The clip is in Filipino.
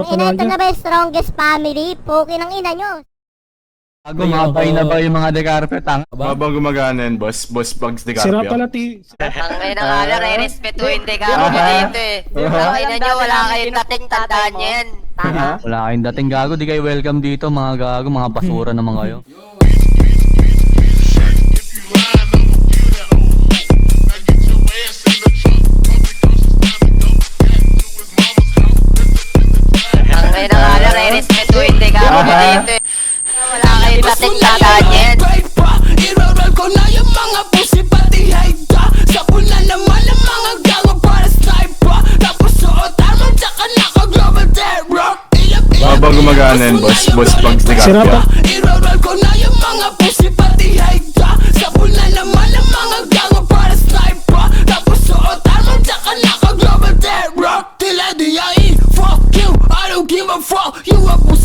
Ina, ito na ba yung strongest family? Puki ng ina nyo. Gumabay na ba yung mga dekarpe? Tanga. Habang gumagana yan, boss Bugs de Sira Carpio. pala Ang ina nga lang, re-respetuhin din ka mo dito eh. Ang ina nyo, wala kayong dating tandaan yan. Tama. Wala kayong dating gago, di kayo welcome dito mga gago, mga basura naman kayo. Ang ina nga lang, re-respetuhin din ka mo dito eh. Wala kayong dating tandaan yan. Irorol ko na yung mga pussy pati haida. Sapul na naman ang mga gago para sniper. Tapos suot armor tsaka naka-global terror. Habang gumagana yan, boss Bugs de Sira Carpio. pa. Irorol ko na yung mga pussy pati haida. Sapul na naman ang mga gago para sniper. Tapos suot armor tsaka naka-global terror. Tila di fuck you, I don't give a fuck. You a pussy